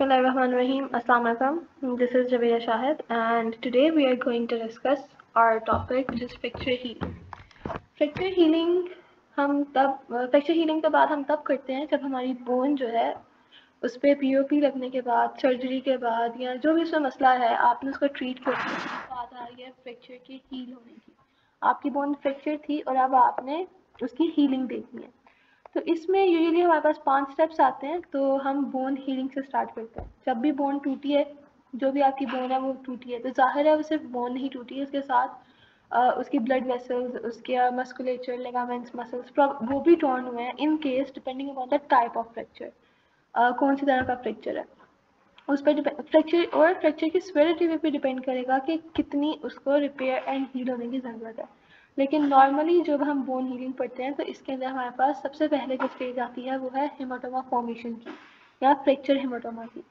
Bismillahirrahmanirrahim. Assalamu alaikum. This is Javeera Shahid, and today we are going to discuss our topic, which is fracture healing. Fracture healing fracture healing का बात हम तब करते हैं जब हमारी बोन जो है उस पर पीओपी लगने के बाद, सर्जरी के बाद, या जो भी उसमें मसला है आपने उसको ट्रीट कर दिया, बात आ रही है फ्रैक्चर के हील होने की। आपकी बोन फ्रैक्चर थी और अब आपने उसकी हीलिंग देखनी है। तो इसमें यूजुअली हमारे पास 5 स्टेप्स आते हैं। तो हम बोन हीलिंग से स्टार्ट करते हैं। जब भी बोन टूटी है, जो भी आपकी बोन है वो टूटी है, तो जाहिर है वो सिर्फ बोन नहीं टूटी है, उसके साथ उसकी ब्लड वेसल्स, उसके मस्कुलेचर, लिगामेंट्स, मसल्स वो भी टॉर्न हुए हैं in case depending upon the type of fracture, कौन सी तरह का फ्रैक्चर है उस पर फ्रैक्चर की सेवेरिटी पे डिपेंड करेगा कि कितनी उसको रिपेयर एंड हील होने की ज़रूरत है। लेकिन नॉर्मली जब हम बोन हीलिंग पढ़ते हैं तो इसके अंदर हमारे पास सबसे पहले जो स्टेज आती है वो है हेमाटोमा फॉर्मेशन की या फ्रैक्चर हेमाटोमा की।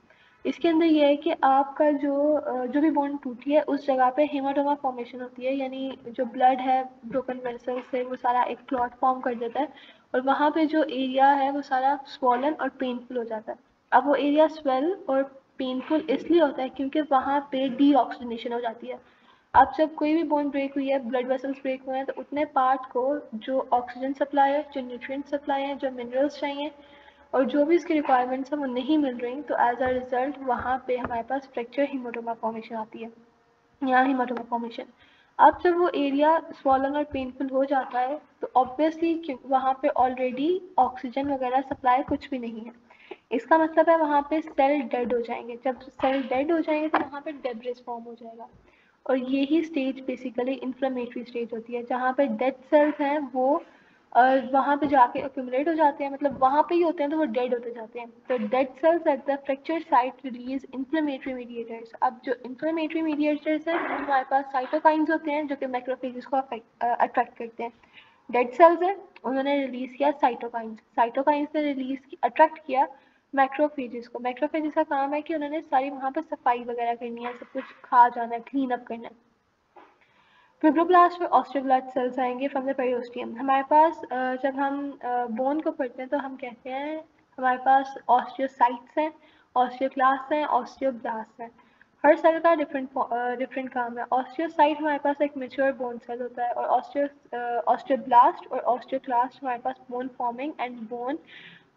इसके अंदर ये है कि आपका जो भी बोन टूटी है उस जगह पे हेमाटोमा फॉर्मेशन होती है, यानी जो ब्लड है ब्रोकन वेसल से वो सारा एक क्लॉट फॉर्म कर देता है और वहाँ पे जो एरिया है वो सारा स्वॉलन और पेनफुल हो जाता है। अब वो एरिया स्वेल और पेनफुल इसलिए होता है क्योंकि वहाँ पे डीऑक्सीजनेशन हो जाती है। अब जब कोई भी बोन ब्रेक हुई है, ब्लड वेसल्स ब्रेक हुए हैं, तो उतने पार्ट को जो ऑक्सीजन सप्लाई है, जो न्यूट्रिएंट सप्लाई है, जो मिनरल्स चाहिए और जो भी इसकी रिक्वायरमेंट्स हैं वो नहीं मिल रही, तो एज अ रिजल्ट वहाँ पे हमारे पास फ्रैक्चर हीमाटोमा फॉर्मेशन आती है या हीमाटोमा फॉर्मेशन। अब जब वो एरिया स्वॉलन और पेनफुल हो जाता है तो ऑब्वियसली वहाँ पे ऑलरेडी ऑक्सीजन वगैरह सप्लाई कुछ भी नहीं है। इसका मतलब है वहाँ पे सेल डेड हो जाएंगे। जब सेल डेड हो जाएंगे तो वहाँ पे डेब्रिस फॉर्म हो जाएगा और यही स्टेज बेसिकली इन्फ्लेमेटरी स्टेज होती है, जहाँ पे डेड सेल्स हैं वो वहाँ पे जाके एक्यूमुलेट हो जाते हैं, मतलब वहाँ पे ही होते हैं तो वो डेड होते जाते हैं। तो dead cells at the fracture site release inflammatory mediators. अब जो इन्फ्लेमेटरी मीडिएटर्स हैं वो हमारे पास साइटोकाइंस होते हैं जो कि मैक्रोफेजेस को अट्रैक्ट करते हैं। डेड सेल्स है, उन्होंने रिलीज किया साइटोकाइंस, साइटोकाइंस ने रिलीज अट्रैक्ट किया मैक्रोफेजेस को। मैक्रोफेजेस का काम है कि उन्होंने सारी वहाँ पर सफाई वगैरह करनी है, सब कुछ खा जाना है, क्लीन अप करना है। फिब्रोब्लास्ट और ऑस्टियोब्लास्ट सेल्स आएंगे फ्रॉम द पेरियोस्टियम। हमारे पास जब हम बोन को पढ़ते हैं तो हम कहते हैं हमारे पास ऑस्टियोसाइट्स हैं, ऑस्टियोक्लास्ट हैं, ऑस्टियोब्लास्ट हैं। हर सेल का डिफरेंट काम है। ऑस्टियोसाइट हमारे पास एक मेच्योर बोन सेल होता है और ऑस्टियोब्लास्ट और ऑस्टियोक्लास्ट हमारे पास बोन फॉर्मिंग एंड बोन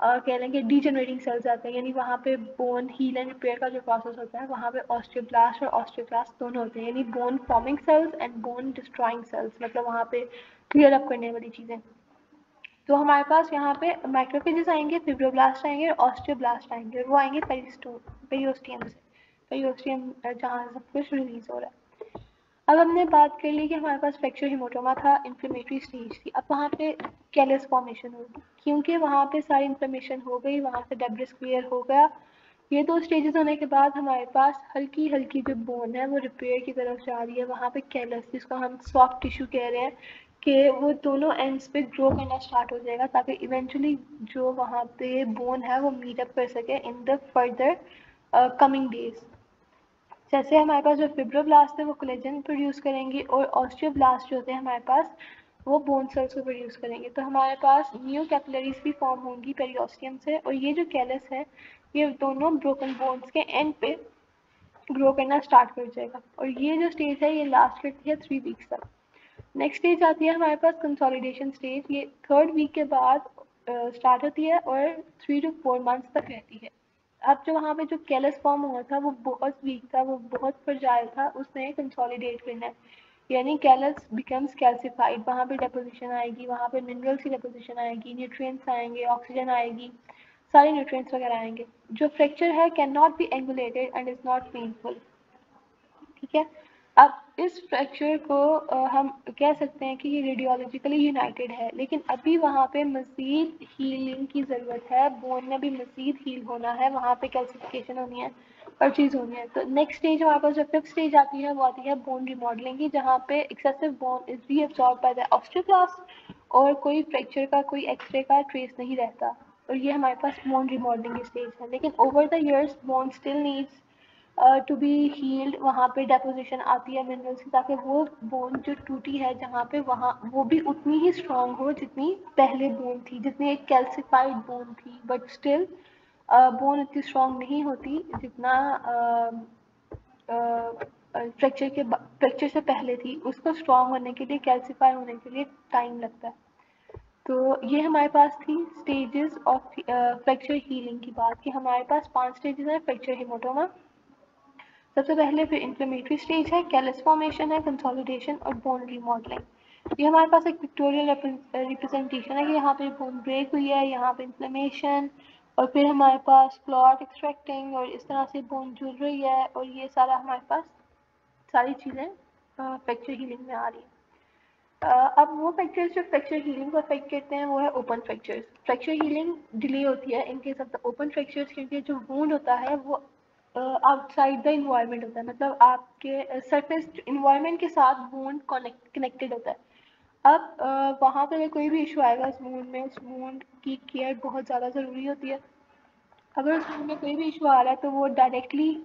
कह लेंगे डीजनरेटिंग सेल्स आते हैं, यानी वहाँ पे बोन हील एंड रिपेयर का जो प्रोसेस होता है वहाँ पे ऑस्टियोब्लास्ट और ऑस्टियोक्लास्ट दोनों होते हैं, यानी bone forming sales and bone destroying sales, मतलब वहाँ पे क्लियर अप करने वाली चीज़ें। तो हमारे पास यहाँ पे मैक्रोफेजेस आएंगे, फिब्रोब्लास्ट आएंगे और ऑस्टियोब्लास्ट आएंगे, वो आएंगे पेरियोस्टियम से, पेरियोस्टियम जहाँ सब कुछ रिलीज हो रहा है। अब हमने बात कर ली कि हमारे पास फ्रैक्चर हीमोटोमा था, इन्फ्लेमेटरी स्टेज थी। अब वहाँ पे कैलस फॉर्मेशन होगी क्योंकि वहाँ पे सारी इन्फ्लेमेशन हो गई, वहाँ से डेब्रिस क्लियर हो गया। ये 2 स्टेजेस होने के बाद हमारे पास हल्की हल्की जो बोन है वो रिपेयर की तरफ जा रही है। वहाँ पे कैलस, जिसको हम सॉफ्ट टिश्यू कह रहे हैं, कि वो दोनों एंड्स पे ग्रो करना स्टार्ट हो जाएगा ताकि इवेंचुअली जो वहाँ पे बोन है वो मीट अप कर सके in the further coming days. जैसे हमारे पास जो फिब्रोब्लास्ट है वो कोलेजन प्रोड्यूस करेंगी और ऑस्टियोब्लास्ट जो होते हैं हमारे पास वो बोन सेल्स को प्रोड्यूस करेंगे। तो हमारे पास न्यू कैपिलरीज भी फॉर्म होंगी पेरियोस्टियम से और ये जो कैलस है ये दोनों ब्रोकन बोन्स के एंड पे ग्रो करना स्टार्ट कर जाएगा और ये जो स्टेज है ये लास्ट करती है 3 वीक्स तक। नेक्स्ट स्टेज आती है हमारे पास कंसोलिडेशन स्टेज, ये 3rd वीक के बाद स्टार्ट होती है और 3 to 4 मंथ्स तक रहती है। अब जो वहाँ पे जो कैलस फॉर्म हुआ था वो बहुत वीक था, वो बहुत फ्रजाइल था, उसने कंसोलिडेट करना है, यानी कैलस बिकम्स कैल्सिफाइड। वहाँ पे डेपोजिशन आएगी, वहाँ पे मिनरल्स की डेपोजिशन आएगी, न्यूट्रिएंट्स आएंगे, ऑक्सीजन आएगी, सारे न्यूट्रिएंट्स वगैरह आएंगे। जो फ्रैक्चर है can not be angulated and is not painful. ठीक है, अब इस फ्रैक्चर को हम कह सकते हैं कि ये रेडियोलॉजिकली यूनाइटेड है, लेकिन अभी वहाँ पे मज़ीद हीलिंग की ज़रूरत है, बोन में भी मज़ीद हील होना है, वहाँ पे कैल्सिफिकेशन होनी है और चीज़ होनी है। तो नेक्स्ट स्टेज हमारे पास जो 5th स्टेज आती है वो आती है बोन रिमॉडलिंग की, जहाँ पे excessive bone is reabsorb by the osteoclast और कोई फ्रैक्चर का, कोई एक्सरे का ट्रेस नहीं रहता और ये हमारे पास बोन रिमॉडलिंग की स्टेज है। लेकिन over the years bone still needs to be healed, वहाँ पे डेपोजिशन आती है मिनरल्स की ताकि वो बोन जो टूटी है जहाँ पे वहाँ वो भी उतनी ही स्ट्रॉन्ग हो जितनी पहले बोन थी, जितनी एक कैल्सिफाइड बोन थी, बट स्टिल बोन उतनी स्ट्रॉन्ग नहीं होती जितना फ्रैक्चर से पहले थी। उसको स्ट्रॉन्ग होने के लिए, कैल्सीफाई होने के लिए टाइम लगता है। तो ये हमारे पास थी स्टेजेस ऑफ फ्रैक्चर हीलिंग की बात, कि हमारे पास 5 स्टेजेस हैं फ्रैक्चर हेमाटोमा। सबसे पहले फिर इन्फ्लेमेटरी स्टेज है, कैलस फॉर्मेशन है, कंसोलिडेशन और बोन रीमॉडलिंग। ये हमारे पास एक पिक्टोरियल रिप्रेजेंटेशन है कि यहाँ पे बोन ब्रेक हुई है, यहाँ पे इन्फ्लेमेशन, और फिर हमारे पास क्लॉट एक्सट्रैक्टिंग और इस तरह से बोन जुड़ रही है, और ये सारा हमारे पास सारी चीज़ें फ्रैक्चर हीलिंग में आ रही हैं। अब वो फैक्टर्स जो फ्रैक्चर हीलिंग को अफेक्ट करते हैं वो है open fractures. Fracture healing delay होती है in case of the open fractures, क्योंकि जो वुंड होता है वो आउटसाइड द इन्वायरमेंट होता है, मतलब आपके सरफेस इन्वायरमेंट के साथ वुंड कनेक्टेड होता है। अब वहाँ पर अगर कोई भी इशू आएगा उस वुंड में, उस वुंड की केयर बहुत ज़्यादा ज़रूरी होती है। अगर उस वुंड में कोई भी इशू आ रहा है तो वो डायरेक्टली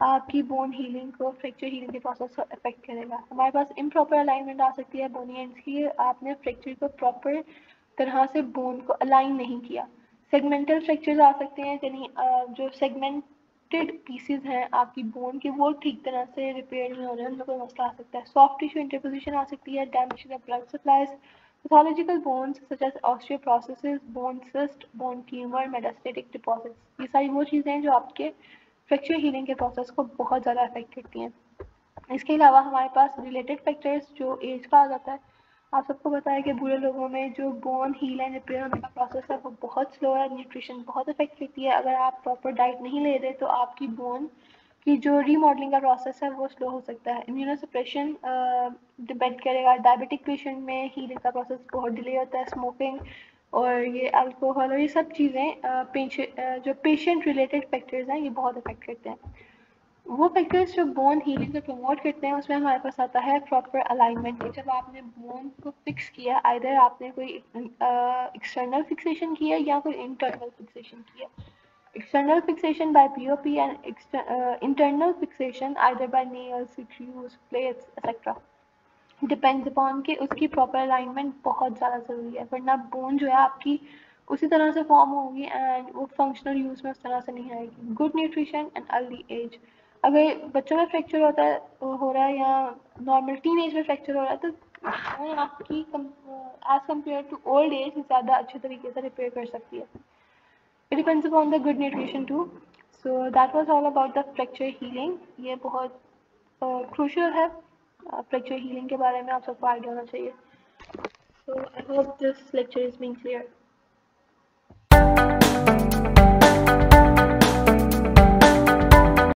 आपकी बोन हीलिंग को, फ्रैक्चर हीलिंग के प्रोसेस को अफेक्ट करेगा। हमारे पास इम्प्रॉपर अलाइनमेंट आ सकती है बोनी एंड्स की, आपने फ्रैक्चर को प्रॉपर तरह से बोन को अलाइन नहीं किया। सेगमेंटल फ्रैक्चर्स आ सकते हैं, यानी जो सेगमेंटेड पीसेज हैं आपकी बोन के, वो ठीक तरह से रिपेयर नहीं हो रहे हैं, उनमें कोई मसला आ सकता है। सॉफ्ट टिश्यू इंटरपोजिशन आ सकती है, damage to the blood supplies, pathological bones such as osteoporosis, bone cyst, bone tumor, metastatic deposits, ये सारी वो चीज़ें हैं जो आपके फ्रैक्चर हीलिंग के प्रोसेस को बहुत ज़्यादा अफेक्ट करती हैं। इसके अलावा हमारे पास रिलेटेड फैक्टर्स, जो एज का आ जाता है। आप सबको पता है कि बूढ़े लोगों में जो बोन हील एंड रिपेयर होने का प्रोसेस है वो बहुत स्लो है, न्यूट्रिशन बहुत अफेक्ट करती है। अगर आप प्रॉपर डाइट नहीं ले रहे तो आपकी बोन की जो रीमॉडलिंग का प्रोसेस है वो स्लो हो सकता है। इम्यूनोसप्रेशन डिपेंड करेगा। डायबिटिक पेशेंट में हीलिंग का प्रोसेस बहुत डिले होता है। स्मोकिंग और ये अल्कोहल और ये सब चीज़ें जो पेशेंट रिलेटेड फैक्टर्स हैं ये बहुत अफेक्ट करते हैं। वो फैक्टर्स जो बोन हीलिंग को प्रमोट करते हैं उसमें हमारे पास आता है प्रॉपर अलाइनमेंट। जब आपने बोन को फिक्स किया, आइदर आपने कोई एक्सटर्नल फिक्सेशन किया या कोई इंटरनल फिक्सेशन किया। External fixation by POP and internal fixation either by nails, screws, plates, etc. Depends upon कि उसकी proper alignment बहुत ज़्यादा ज़रूरी है, वरना bone जो है आपकी उसी तरह से फॉर्म होगी एंड वो फंक्शनल यूज़ में उस तरह से नहीं आएगी। Good nutrition and early age, अगर बच्चों में फ्रैक्चर होता है हो रहा है या नॉर्मल टीन एज में फ्रैक्चर हो रहा है तो वो आपकी age compare to old age ज़्यादा अच्छे तरीके से रिपेयर कर सकती है। It depends upon the good nutrition too. So that was all about the fracture healing. ये बहुत crucial है। fracture healing के बारे में आप सबको आइडिया होना चाहिए। So I hope this lecture is being clear.